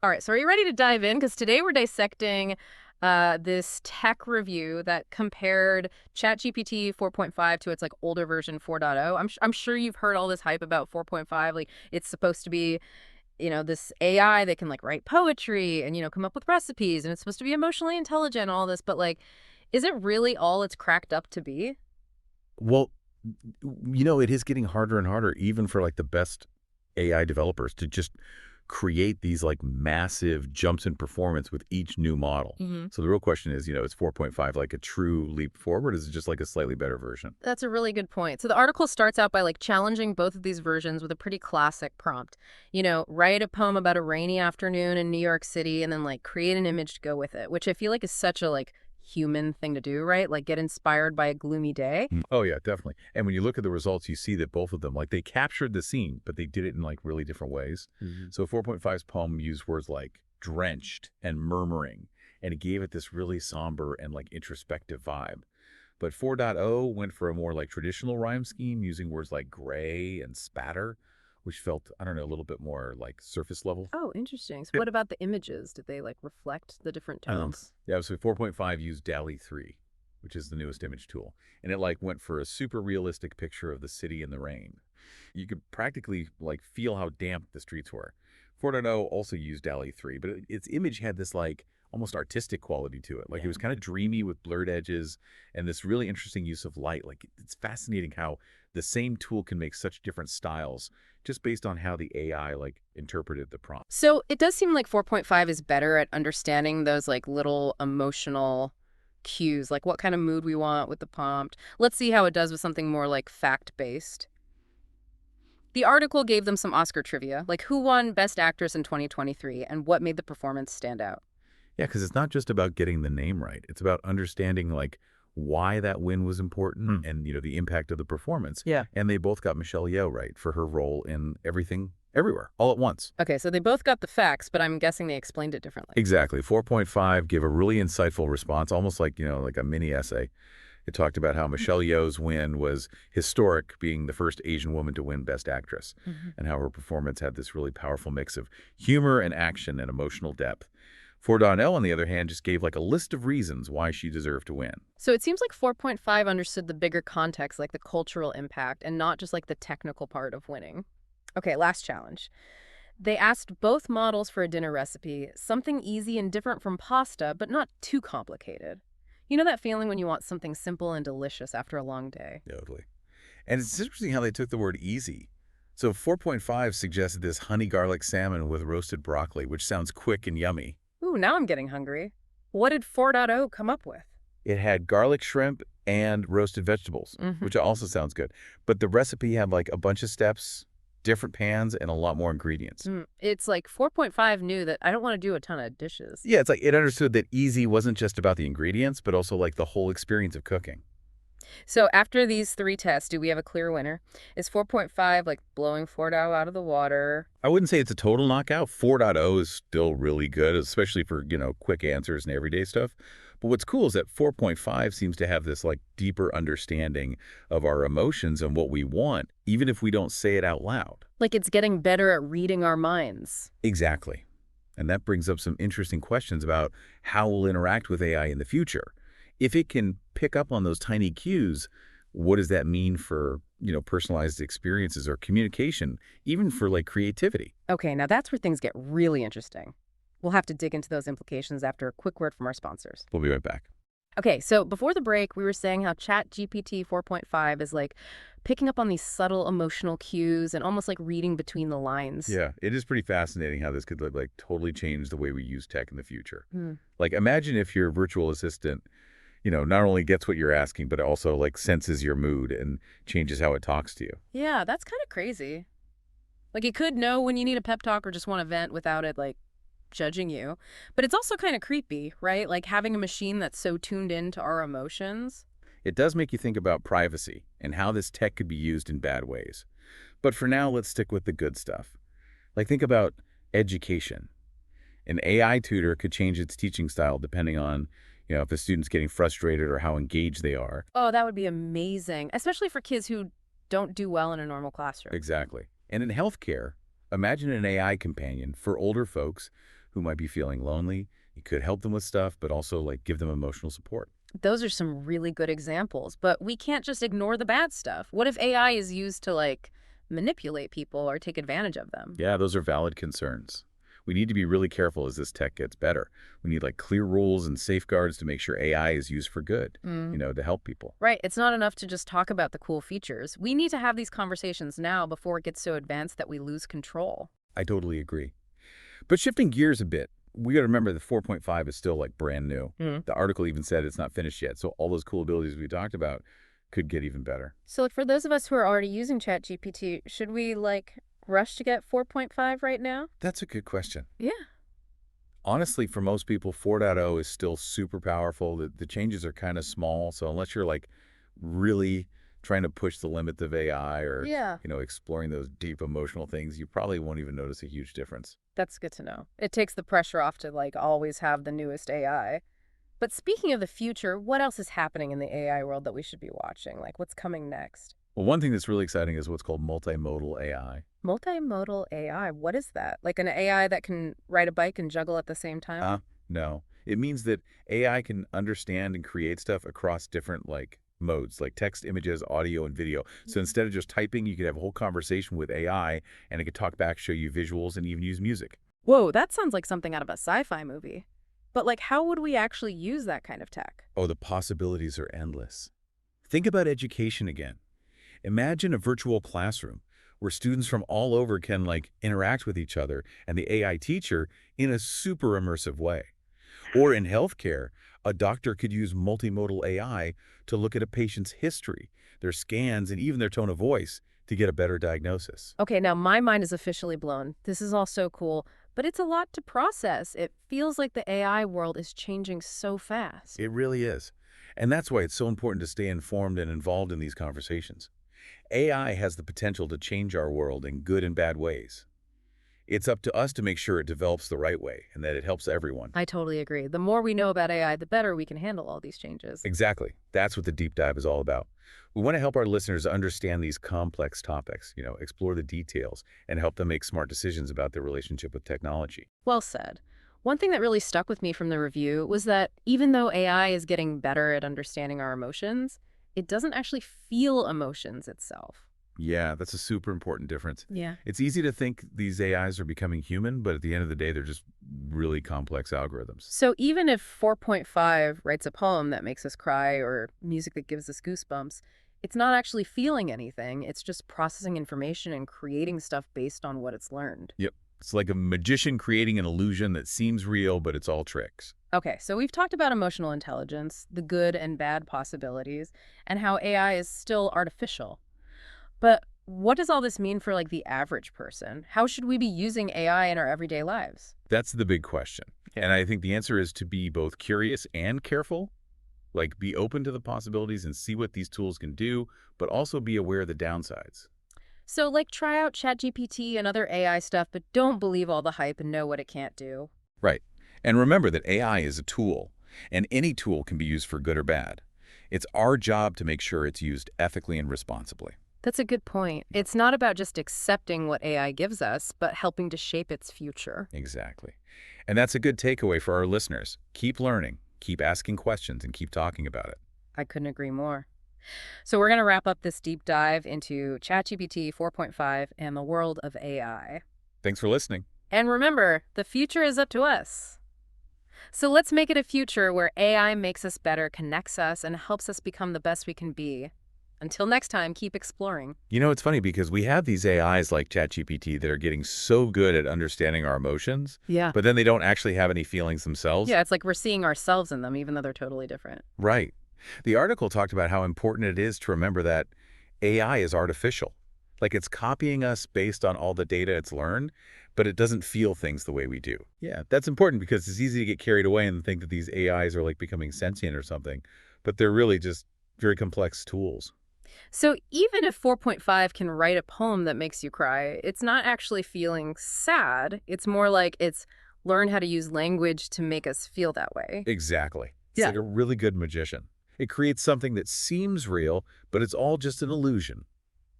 All right, so are you ready to dive in? Because today we're dissecting this tech review that compared ChatGPT 4.5 to its like older version 4.0. I'm sure you've heard all this hype about 4.5. Like it's supposed to be, this AI that can like write poetry and, come up with recipes, and it's supposed to be emotionally intelligent and all this. But like, is it really all it's cracked up to be? Well, it is getting harder and harder, even for like the best AI developers, to just create these like massive jumps in performance with each new model. So the real question is, is 4.5 like a true leap forward? Is it just like a slightly better version? That's a really good point. So the article starts out by like challenging both of these versions with a pretty classic prompt. Write a poem about a rainy afternoon in New York City and then like create an image to go with it, which I feel like is such a like human thing to do, right? Like get inspired by a gloomy day. Oh yeah, definitely. And when you look at the results, you see that both of them, like they captured the scene, but they did it in like really different ways. So 4.5's poem used words like drenched and murmuring, and it gave it this really somber and like introspective vibe. But 4.0 went for a more like traditional rhyme scheme, using words like gray and spatter, which felt, I don't know, a little bit more like surface level. Oh, interesting. So what about the images? Did they like reflect the different tones? Yeah, so 4.5 used DALL-E 3, which is the newest image tool. And it like went for a super realistic picture of the city in the rain. You could practically like feel how damp the streets were. 4.0 also used DALL-E 3, but its image had this like almost artistic quality to it. Like it was kind of dreamy with blurred edges and this really interesting use of light. Like it's fascinating how the same tool can make such different styles just based on how the AI like interpreted the prompt. So it does seem like 4.5 is better at understanding those like little emotional cues, like what kind of mood we want with the prompt. Let's see how it does with something more like fact-based. The article gave them some Oscar trivia, like who won Best Actress in 2023 and what made the performance stand out. Yeah, because it's not just about getting the name right. It's about understanding like why that win was important and, the impact of the performance. Yeah. And they both got Michelle Yeoh right for her role in Everything, Everywhere, all at once. Okay, so they both got the facts, but I'm guessing they explained it differently. Exactly. 4.5 gave a really insightful response, almost like, like a mini essay. It talked about how Michelle Yeoh's win was historic, being the first Asian woman to win Best Actress, and how her performance had this really powerful mix of humor and action and emotional depth. 4.0, on the other hand, just gave like a list of reasons why she deserved to win. So it seems like 4.5 understood the bigger context, like the cultural impact, and not just like the technical part of winning. Okay, last challenge. They asked both models for a dinner recipe, something easy and different from pasta, but not too complicated. You know that feeling when you want something simple and delicious after a long day? Totally. And it's interesting how they took the word easy. So 4.5 suggested this honey garlic salmon with roasted broccoli, which sounds quick and yummy. Ooh, now I'm getting hungry. What did 4.0 come up with? It had garlic shrimp and roasted vegetables, which also sounds good. But the recipe had like a bunch of steps, different pans, and a lot more ingredients. It's like 4.5 knew that I don't want to do a ton of dishes. Yeah, it's like it understood that easy wasn't just about the ingredients, but also like the whole experience of cooking. So after these three tests, do we have a clear winner? Is 4.5 like blowing 4.0 out of the water? I wouldn't say it's a total knockout. 4.0 is still really good, especially for, quick answers and everyday stuff. But what's cool is that 4.5 seems to have this like deeper understanding of our emotions and what we want, even if we don't say it out loud. Like it's getting better at reading our minds. Exactly. And that brings up some interesting questions about how we'll interact with AI in the future. If it can pick up on those tiny cues, what does that mean for, personalized experiences or communication, even for like creativity? Okay, now that's where things get really interesting. We'll have to dig into those implications after a quick word from our sponsors. We'll be right back. Okay, so before the break, we were saying how ChatGPT 4.5 is like picking up on these subtle emotional cues and almost like reading between the lines. Yeah, it is pretty fascinating how this could like totally change the way we use tech in the future. Like imagine if your virtual assistant not only gets what you're asking, but also like senses your mood and changes how it talks to you. Yeah, that's kind of crazy. Like it could know when you need a pep talk or just want to vent without it like judging you. But it's also kind of creepy, right? Like having a machine that's so tuned into our emotions. It does make you think about privacy and how this tech could be used in bad ways. But for now, let's stick with the good stuff. Like think about education. An AI tutor could change its teaching style depending on if a student's getting frustrated or how engaged they are. Oh, that would be amazing, especially for kids who don't do well in a normal classroom. Exactly. And in healthcare, imagine an AI companion for older folks who might be feeling lonely. You could help them with stuff, but also like give them emotional support. Those are some really good examples, but we can't just ignore the bad stuff. What if AI is used to, like, manipulate people or take advantage of them? Yeah, those are valid concerns. We need to be really careful as this tech gets better. We need like clear rules and safeguards to make sure AI is used for good, to help people. Right. It's not enough to just talk about the cool features. We need to have these conversations now before it gets so advanced that we lose control. I totally agree. But shifting gears a bit, we got to remember that 4.5 is still like brand new. The article even said it's not finished yet. So all those cool abilities we talked about could get even better. So like, for those of us who are already using ChatGPT, should we rush to get 4.5 right now? That's a good question. Yeah. Honestly, for most people, 4.0 is still super powerful. The changes are kind of small. So unless you're like really trying to push the limits of AI or, exploring those deep emotional things, you probably won't even notice a huge difference. That's good to know. It takes the pressure off to always have the newest AI. But speaking of the future, what else is happening in the AI world that we should be watching? What's coming next? Well, one thing that's really exciting is what's called multimodal AI. Multimodal AI, what is that? Like an AI that can ride a bike and juggle at the same time? No. It means that AI can understand and create stuff across different modes, like text, images, audio, and video. So instead of just typing, you could have a whole conversation with AI, and it could talk back, show you visuals, and even use music. Whoa, that sounds like something out of a sci-fi movie. But how would we actually use that kind of tech? Oh, the possibilities are endless. Think about education again. Imagine a virtual classroom where students from all over can interact with each other and the AI teacher in a super immersive way. Or in healthcare, a doctor could use multimodal AI to look at a patient's history, their scans, and even their tone of voice to get a better diagnosis. Okay, now my mind is officially blown. This is all so cool, but it's a lot to process. It feels like the AI world is changing so fast. It really is. And that's why it's so important to stay informed and involved in these conversations. AI has the potential to change our world in good and bad ways. It's up to us to make sure it develops the right way and that it helps everyone. I totally agree. The more we know about AI, the better we can handle all these changes. Exactly. That's what the deep dive is all about. We want to help our listeners understand these complex topics, explore the details, and help them make smart decisions about their relationship with technology. Well said. One thing that really stuck with me from the review was that even though AI is getting better at understanding our emotions, it doesn't actually feel emotions itself. Yeah, that's a super important difference. Yeah. It's easy to think these AIs are becoming human, but at the end of the day, they're just really complex algorithms. So even if 4.5 writes a poem that makes us cry or music that gives us goosebumps, it's not actually feeling anything. It's just processing information and creating stuff based on what it's learned. Yep. It's like a magician creating an illusion that seems real, but it's all tricks. Okay, so we've talked about emotional intelligence, the good and bad possibilities, and how AI is still artificial. But what does all this mean for the average person? How should we be using AI in our everyday lives? That's the big question. And I think the answer is to be both curious and careful. Be open to the possibilities and see what these tools can do, but also be aware of the downsides. So try out ChatGPT and other AI stuff, but don't believe all the hype and know what it can't do. Right. And remember that AI is a tool, and any tool can be used for good or bad. It's our job to make sure it's used ethically and responsibly. That's a good point. It's not about just accepting what AI gives us, but helping to shape its future. Exactly. And that's a good takeaway for our listeners. Keep learning, keep asking questions, and keep talking about it. I couldn't agree more. So we're going to wrap up this deep dive into ChatGPT 4.5 and the world of AI. Thanks for listening. And remember, the future is up to us. So let's make it a future where AI makes us better, connects us, and helps us become the best we can be. Until next time, keep exploring. It's funny because we have these AIs like ChatGPT that are getting so good at understanding our emotions, Yeah. but then they don't actually have any feelings themselves. Yeah, it's like we're seeing ourselves in them, even though they're totally different. Right. The article talked about how important it is to remember that AI is artificial. It's copying us based on all the data it's learned, but it doesn't feel things the way we do. Yeah, that's important because it's easy to get carried away and think that these AIs are becoming sentient or something, but they're really just very complex tools. So even if 4.5 can write a poem that makes you cry, it's not actually feeling sad. It's more like it's learned how to use language to make us feel that way. Exactly. It's Yeah. like a really good magician. It creates something that seems real, but it's all just an illusion.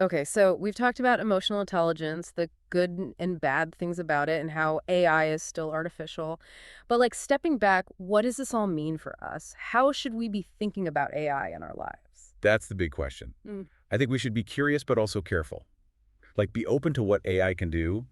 Okay, so we've talked about emotional intelligence, the good and bad things about it, and how AI is still artificial. But like stepping back, what does this all mean for us? How should we be thinking about AI in our lives? That's the big question. Mm. I think we should be curious but also careful. Like, be open to what AI can do,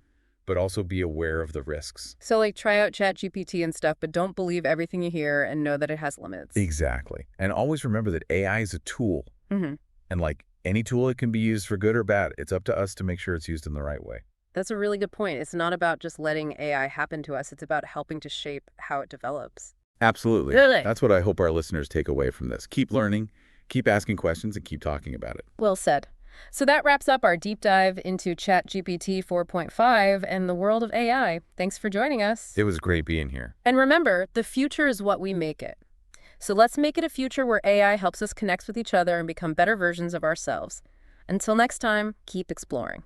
but also be aware of the risks. So like try out ChatGPT and stuff, but don't believe everything you hear and know that it has limits. Exactly. And always remember that AI is a tool. Hmm. And like any tool, it can be used for good or bad. It's up to us to make sure it's used in the right way. That's a really good point. It's not about just letting AI happen to us. It's about helping to shape how it develops. Absolutely. Really? That's what I hope our listeners take away from this. Keep learning, keep asking questions, and keep talking about it. Well said. So that wraps up our deep dive into ChatGPT 4.5 and the world of AI. Thanks for joining us. It was great being here. And remember, the future is what we make it. So let's make it a future where AI helps us connect with each other and become better versions of ourselves. Until next time, keep exploring.